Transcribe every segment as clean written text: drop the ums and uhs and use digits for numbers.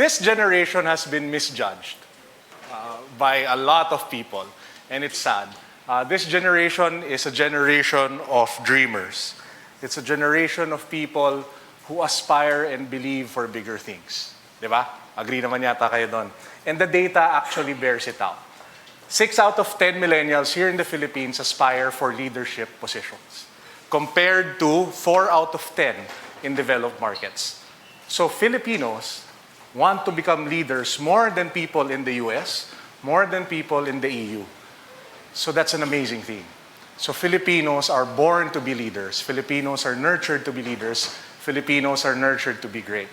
This generation has been misjudged by a lot of people, and it's sad. This generation is a generation of dreamers. It's a generation of people who aspire and believe for bigger things. Diba? Agree naman yata kayo doon. And the data actually bears it out. 6 out of 10 millennials here in the Philippines aspire for leadership positions, compared to 4 out of 10 in developed markets. So Filipinos want to become leaders more than people in the US, more than people in the EU. So that's an amazing thing. So Filipinos are born to be leaders. Filipinos are nurtured to be leaders. Filipinos are nurtured to be great.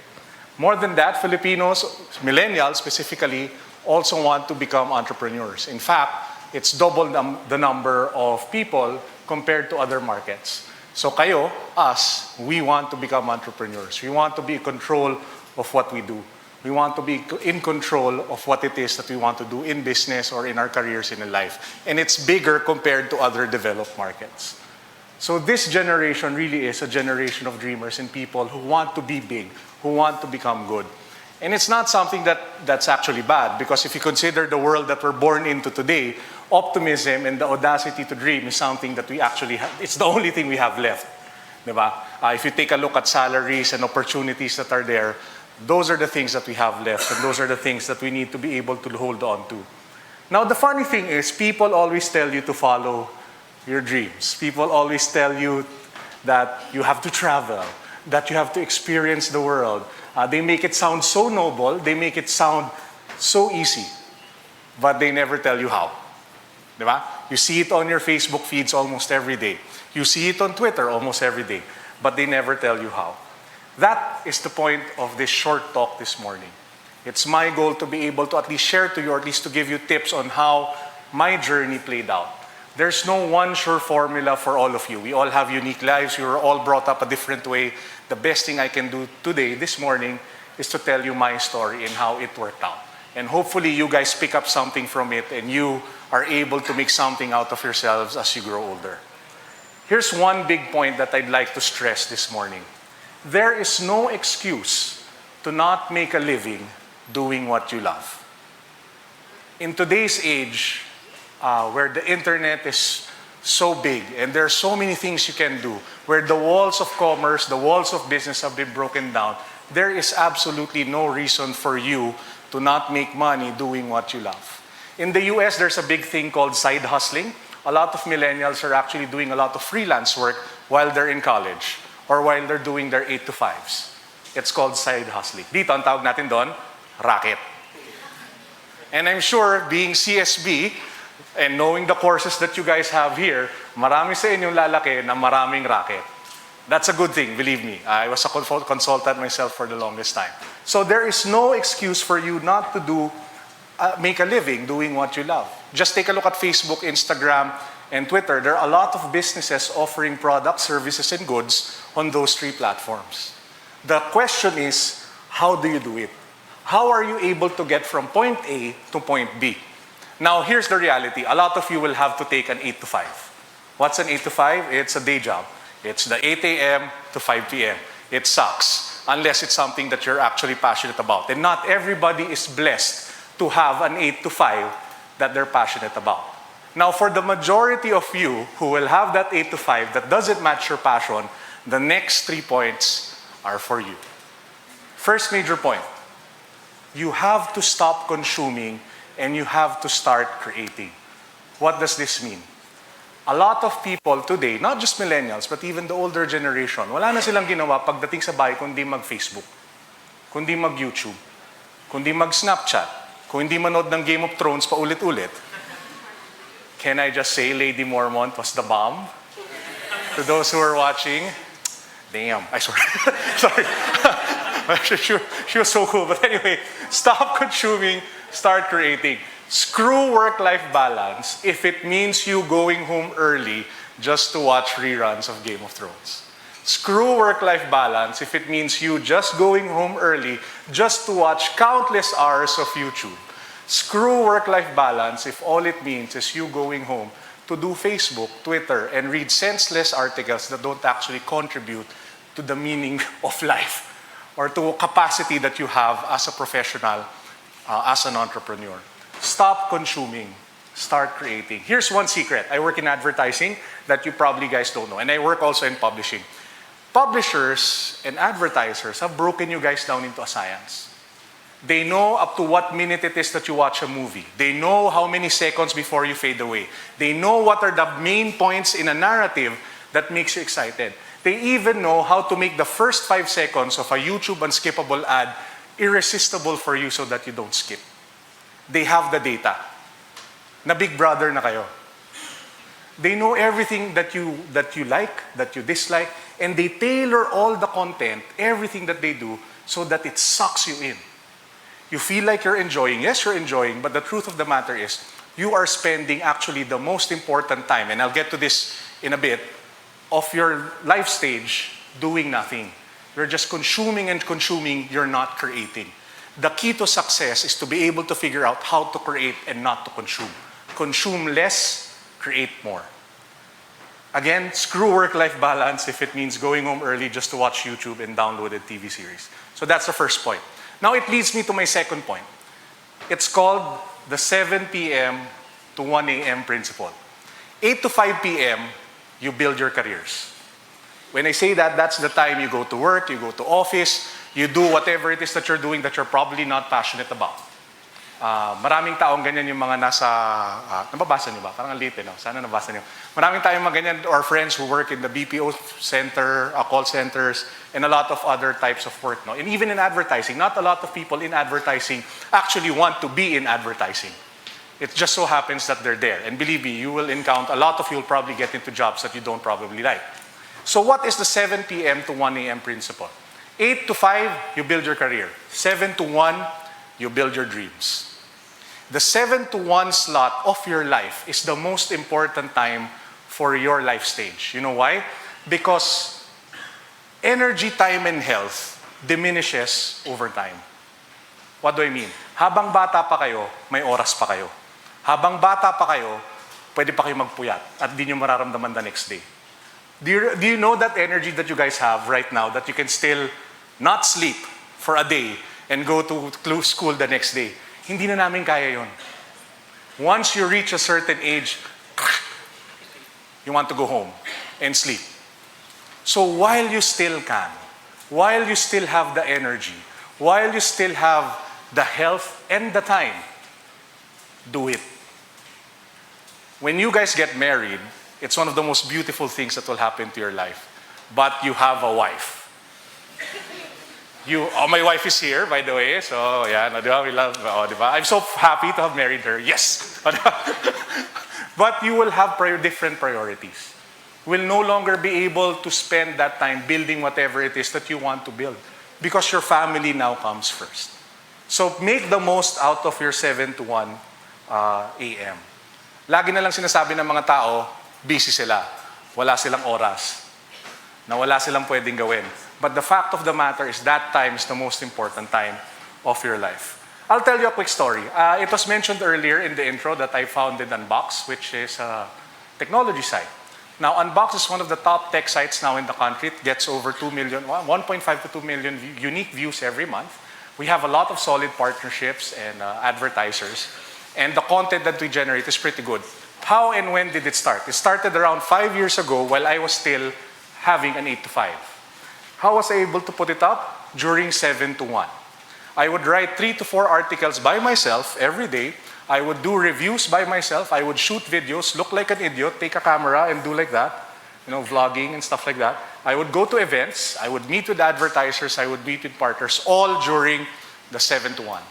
More than that, Filipinos, millennials specifically, also want to become entrepreneurs. In fact, it's double the number of people compared to other markets. So kayo, us, we want to become entrepreneurs. We want to be in control of what we do. We want to be in control of what it is that we want to do in business or in our careers in life. And it's bigger compared to other developed markets. So this generation really is a generation of dreamers and people who want to be big, who want to become good. And it's not something that's actually bad, because if you consider the world that we're born into today, optimism and the audacity to dream is something that we actually have. It's the only thing we have left. Diba? If you take a look at salaries and opportunities that are there, those are the things that we have left, and those are the things that we need to be able to hold on to. Now, the funny thing is, people always tell you to follow your dreams. People always tell you that you have to travel, that you have to experience the world. They make it sound so noble, they make it sound so easy, but they never tell you how. Diba? You see it on your Facebook feeds almost every day. You see it on Twitter almost every day, but they never tell you how. That is the point of this short talk this morning. It's my goal to be able to at least share to you, or at least to give you tips on how my journey played out. There's no one sure formula for all of you. We all have unique lives. We were all brought up a different way. The best thing I can do today, this morning, is to tell you my story and how it worked out. And hopefully you guys pick up something from it and you are able to make something out of yourselves as you grow older. Here's one big point that I'd like to stress this morning. There is no excuse to not make a living doing what you love. In today's age, where the internet is so big and there are so many things you can do, where the walls of commerce, the walls of business have been broken down, there is absolutely no reason for you to not make money doing what you love. In the US, there's a big thing called side hustling. A lot of millennials are actually doing a lot of freelance work while they're in college or while they're doing their 8 to 5s. It's called side hustling. Dito, ang tawag natin doon, racket. And I'm sure, being CSB, and knowing the courses that you guys have here, marami sa inyong lalaki na maraming racket. That's a good thing, believe me. I was a consultant myself for the longest time. So there is no excuse for you not to make a living doing what you love. Just take a look at Facebook, Instagram, and Twitter. There are a lot of businesses offering products, services, and goods on those 3 platforms. The question is, how do you do it? How are you able to get from point A to point B? Now, here's the reality. A lot of you will have to take an 8 to 5. What's an 8 to 5? It's a day job. It's the 8 a.m. to 5 p.m. It sucks, unless it's something that you're actually passionate about. And not everybody is blessed to have an 8 to 5 that they're passionate about. Now, for the majority of you who will have that 8 to 5 that doesn't match your passion, the next 3 points are for you. First major point, you have to stop consuming and you have to start creating. What does this mean? A lot of people today, not just millennials, but even the older generation, wala na silang ginawa pagdating sa bahay kundi mag-Facebook, kundi mag-YouTube, kundi mag-Snapchat, kundi manood ng Game of Thrones pa ulit-ulit. Can I just say Lady Mormont was the bomb? To those who are watching, damn, I swear. Sorry. she was so cool. But anyway, stop consuming, start creating. Screw work-life balance if it means you going home early just to watch reruns of Game of Thrones. Screw work-life balance if it means you just going home early just to watch countless hours of YouTube. Screw work-life balance if all it means is you going home to do Facebook, Twitter, and read senseless articles that don't actually contribute to the meaning of life. or to a capacity that you have as a professional, as an entrepreneur. Stop consuming. Start creating. Here's one secret. I work in advertising that you probably guys don't know. And I work also in publishing. Publishers and advertisers have broken you guys down into a science. They know up to what minute it is that you watch a movie. They know how many seconds before you fade away. They know what are the main points in a narrative that makes you excited. They even know how to make the first 5 seconds of a YouTube unskippable ad irresistible for you so that you don't skip. They have the data. Na big brother na kayo. They know everything that you like, that you dislike, and they tailor all the content, everything that they do, so that it sucks you in. You feel like you're enjoying. Yes, you're enjoying, but the truth of the matter is, you are spending actually the most important time, and I'll get to this in a bit, of your life stage doing nothing. You're just consuming and consuming, you're not creating. The key to success is to be able to figure out how to create and not to consume. Consume less, create more. Again, screw work-life balance if it means going home early just to watch YouTube and downloaded TV series. So that's the first point. Now it leads me to my second point. It's called the 7 p.m. to 1 a.m. principle. 8 to 5 p.m., you build your careers. When I say that, that's the time you go to work, you go to office, you do whatever it is that you're doing that you're probably not passionate about. Maraming taong ganyan yung mga nasa, nababasa niyo ba? Parang alipin, no? Sana nabasa niyo. Maraming tayong mga ganyan, or friends who work in the BPO center, call centers, and a lot of other types of work. No? And even in advertising, not a lot of people in advertising actually want to be in advertising. It just so happens that they're there. And believe me, you will encounter, a lot of you will probably get into jobs that you don't probably like. So what is the 7 p.m. to 1 a.m. principle? 8 to 5, you build your career. 7 to 1, you build your dreams. The 7 to 1 slot of your life is the most important time for your life stage. You know why? Because energy, time, and health diminishes over time. What do I mean? Habang bata pa kayo, may oras pa kayo. Habang bata pa kayo, pwede pa kayo magpuyat at di nyo mararamdaman the next day. Do you know that energy that you guys have right now that you can still not sleep for a day and go to school the next day? Hindi na namin kaya yon. Once you reach a certain age, you want to go home and sleep. So while you still can, while you still have the energy, while you still have the health and the time, do it. When you guys get married, it's one of the most beautiful things that will happen to your life. But you have a wife. My wife is here, by the way. So, yeah, no, we love, I'm so happy to have married her. Yes. But you will have different priorities. Will no longer be able to spend that time building whatever it is that you want to build. Because your family now comes first. So, make the most out of your 7 to 1 a.m. Lagi na lang sinasabi ng mga tao, busy sila. Wala silang oras. Na wala silang pwedeng gawin. But the fact of the matter is that time is the most important time of your life. I'll tell you a quick story. It was mentioned earlier in the intro that I founded Unbox, which is a technology site. Now, Unbox is one of the top tech sites now in the country. It gets over 1.5 to 2 million unique views every month. We have a lot of solid partnerships and advertisers. And the content that we generate is pretty good. How and when did it start? It started around 5 years ago while I was still having an 8 to 5. How was I able to put it up? During 7 to 1. I would write 3 to 4 articles by myself every day. I would do reviews by myself. I would shoot videos, look like an idiot, take a camera and do like that. Vlogging and stuff like that. I would go to events. I would meet with advertisers. I would meet with partners, all during the 7 to 1.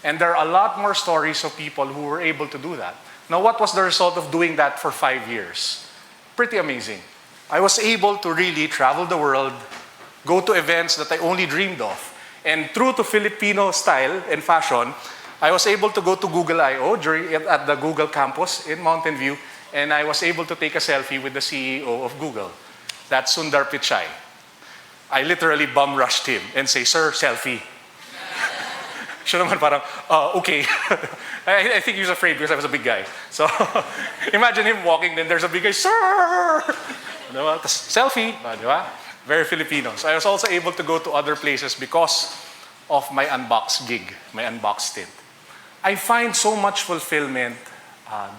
And there are a lot more stories of people who were able to do that. Now, what was the result of doing that for 5 years? Pretty amazing. I was able to really travel the world, go to events that I only dreamed of. And true to Filipino style and fashion, I was able to go to Google I/O at the Google campus in Mountain View, and I was able to take a selfie with the CEO of Google. That's Sundar Pichai. I literally bum rushed him and say, "Sir, selfie." Siya naman parang, okay. I think he was afraid because I was a big guy. So imagine him walking, then there's a big guy, "Sir!" Diba? Selfie. Diba? Very Filipino. So I was also able to go to other places because of my unbox gig, my unbox stint. I find so much fulfillment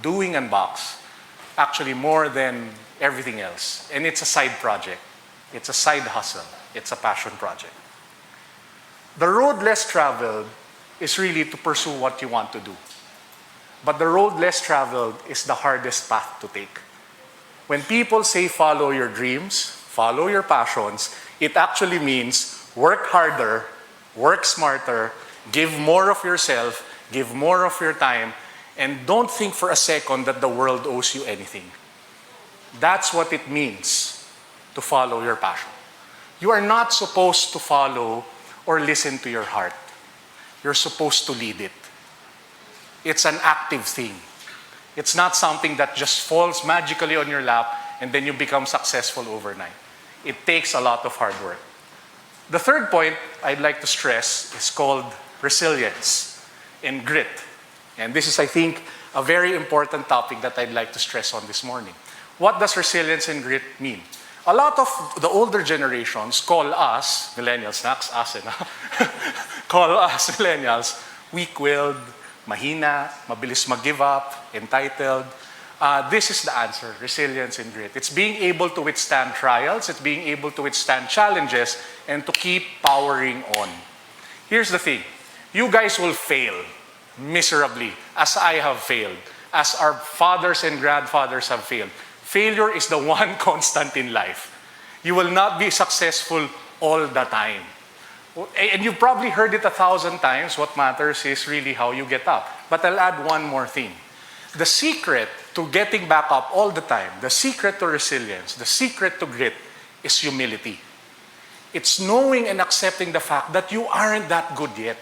doing unbox, actually more than everything else. And it's a side project. It's a side hustle. It's a passion project. The road less traveled is really to pursue what you want to do. But the road less traveled is the hardest path to take. When people say follow your dreams, follow your passions, it actually means work harder, work smarter, give more of yourself, give more of your time, and don't think for a second that the world owes you anything. That's what it means to follow your passion. You are not supposed to follow or listen to your heart. You're supposed to lead it. It's an active thing. It's not something that just falls magically on your lap and then you become successful overnight. It takes a lot of hard work. The third point I'd like to stress is called resilience and grit. And this is, I think, a very important topic that I'd like to stress on this morning. What does resilience and grit mean? A lot of the older generations call us, millennials, call us millennials, weak-willed, mahina, mabilis mag-give up, entitled. This is the answer, resilience and grit. It's being able to withstand trials, it's being able to withstand challenges, and to keep powering on. Here's the thing, you guys will fail miserably, as I have failed, as our fathers and grandfathers have failed. Failure is the one constant in life. You will not be successful all the time. And you've probably heard it 1,000 times. What matters is really how you get up. But I'll add one more thing. The secret to getting back up all the time, the secret to resilience, the secret to grit is humility. It's knowing and accepting the fact that you aren't that good yet.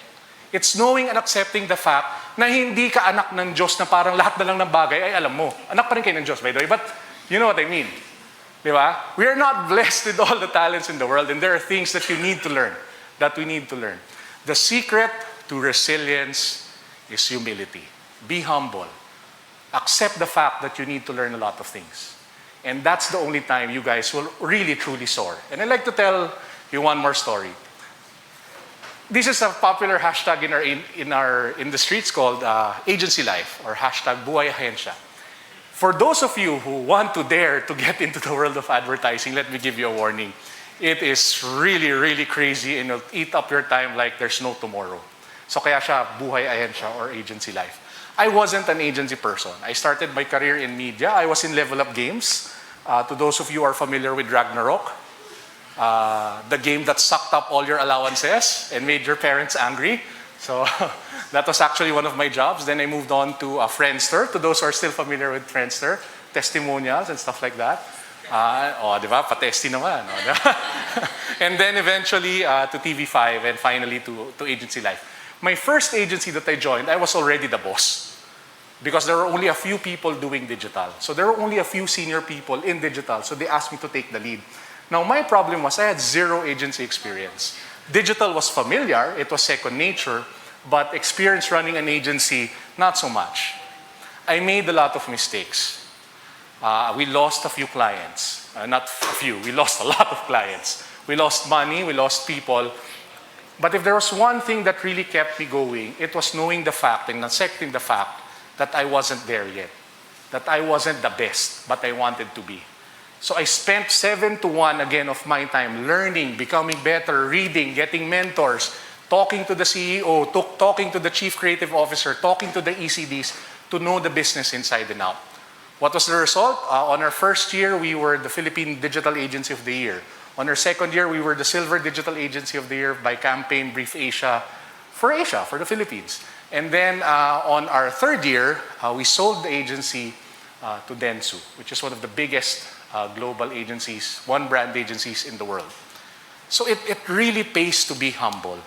It's knowing and accepting the fact na hindi ka anak ng Diyos na parang lahat na lang ng bagay ay alam mo. Anak pa rin kayo ng Diyos, by the way, but you know what I mean. Diba? We are not blessed with all the talents in the world, and there are things that you need to learn, that we need to learn. The secret to resilience is humility. Be humble. Accept the fact that you need to learn a lot of things. And that's the only time you guys will really, truly soar. And I'd like to tell you one more story. This is a popular hashtag in the streets called agency life, or hashtag buhay ahensya. For those of you who want to dare to get into the world of advertising, let me give you a warning. It is really, really crazy and it'll eat up your time like there's no tomorrow. So kaya siya buhay ahensya or agency life. I wasn't an agency person. I started my career in media. I was in Level Up Games. To those of you who are familiar with Ragnarok, the game that sucked up all your allowances and made your parents angry. So that was actually one of my jobs. Then I moved on to Friendster. To those who are still familiar with Friendster, testimonials and stuff like that. Di ba? Patesti naman. And then eventually to TV5 and finally to agency life. My first agency that I joined, I was already the boss. Because there were only a few people doing digital. So there were only a few senior people in digital. So they asked me to take the lead. Now my problem was I had zero agency experience. Digital was familiar, it was second nature, but experience running an agency, not so much. I made a lot of mistakes. We lost a few clients. Not a few, we lost a lot of clients. We lost money, we lost people. But if there was one thing that really kept me going, it was knowing the fact and accepting the fact that I wasn't there yet. That I wasn't the best, but I wanted to be. So I spent 7-1 again of my time learning, becoming better, reading, getting mentors, talking to the CEO, talking to the Chief Creative Officer, talking to the ECDs to know the business inside and out. What was the result? On our first year, we were the Philippine Digital Agency of the Year. On our second year, we were the Silver Digital Agency of the Year by Campaign Brief Asia, for the Philippines. And then on our third year, we sold the agency to Dentsu, which is one of the biggest global agencies, one-brand agencies in the world. So it really pays to be humble.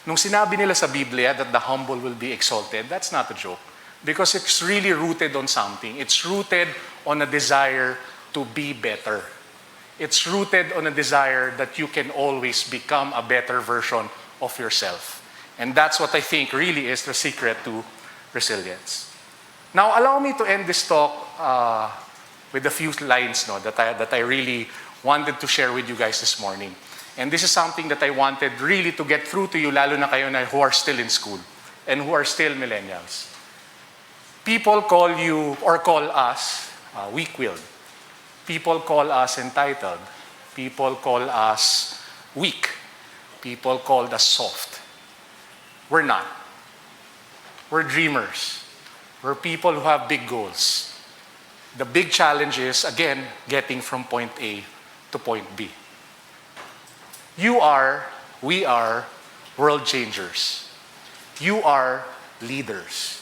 Nung sinabi nila sa Biblia that the humble will be exalted, that's not a joke. Because it's really rooted on something. It's rooted on a desire to be better. It's rooted on a desire that you can always become a better version of yourself. And that's what I think really is the secret to resilience. Now, allow me to end this talk with a few lines that I really wanted to share with you guys this morning. And this is something that I wanted really to get through to you, lalo na kayo na who are still in school and who are still millennials. People call you or call us weak-willed. People call us entitled. People call us weak. People call us soft. We're not. We're dreamers. We're people who have big goals. The big challenge is, again, getting from point A to point B. You are, we are world changers. You are leaders.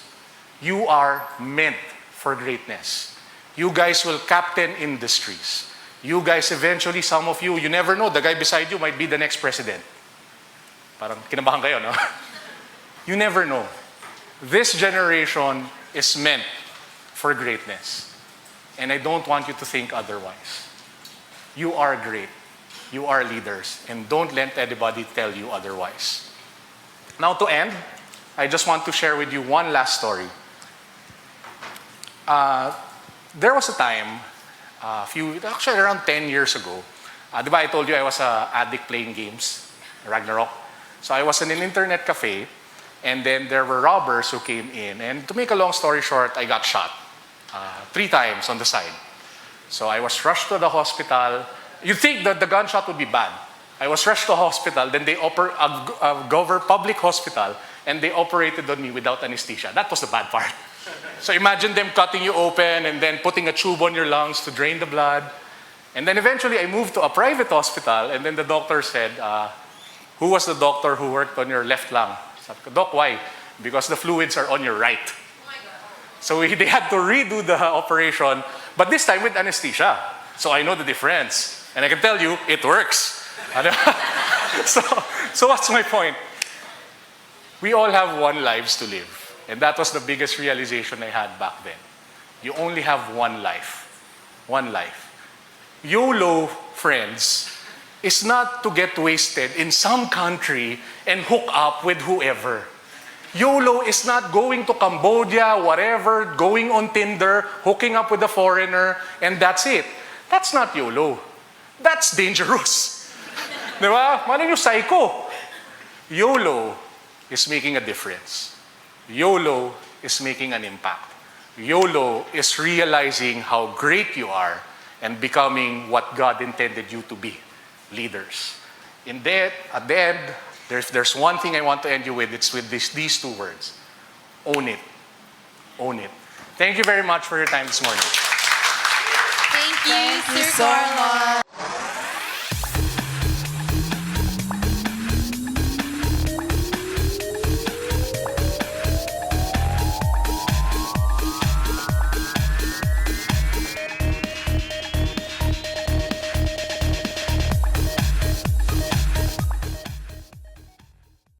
You are meant for greatness. You guys will captain industries. You guys eventually, some of you, you never know, the guy beside you might be the next president. Parang kinabahan kayo, no? You never know. This generation is meant for greatness. And I don't want you to think otherwise. You are great. You are leaders. And don't let anybody tell you otherwise. Now to end, I just want to share with you one last story. There was a time, actually around 10 years ago, di ba I told you I was an addict playing games, Ragnarok. So I was in an internet cafe, and then there were robbers who came in. And to make a long story short, I got shot 3 times on the side. So I was rushed to the hospital. You'd think that the gunshot would be bad. I was rushed to the hospital, then they public hospital, and they operated on me without anesthesia. That was the bad part. So imagine them cutting you open and then putting a tube on your lungs to drain the blood. And then eventually I moved to a private hospital, and then the doctor said, who was the doctor who worked on your left lung? Sabi ko, Doc, why? Because the fluids are on your right. So they had to redo the operation, but this time with anesthesia. So I know the difference. And I can tell you, it works. So what's my point? We all have one lives to live. And that was the biggest realization I had back then. You only have one life. One life. YOLO, friends, is not to get wasted in some country and hook up with whoever. YOLO is not going to Cambodia, whatever, going on Tinder, hooking up with a foreigner, and that's it. That's not YOLO. That's dangerous. Di ba? Malay nyo, psycho. YOLO is making a difference. YOLO is making an impact. YOLO is realizing how great you are and becoming what God intended you to be, leaders. At the end, there's one thing I want to end you with. It's with these 2 words. Own it. Own it. Thank you very much for your time this morning. Thank you, Sir Carlo.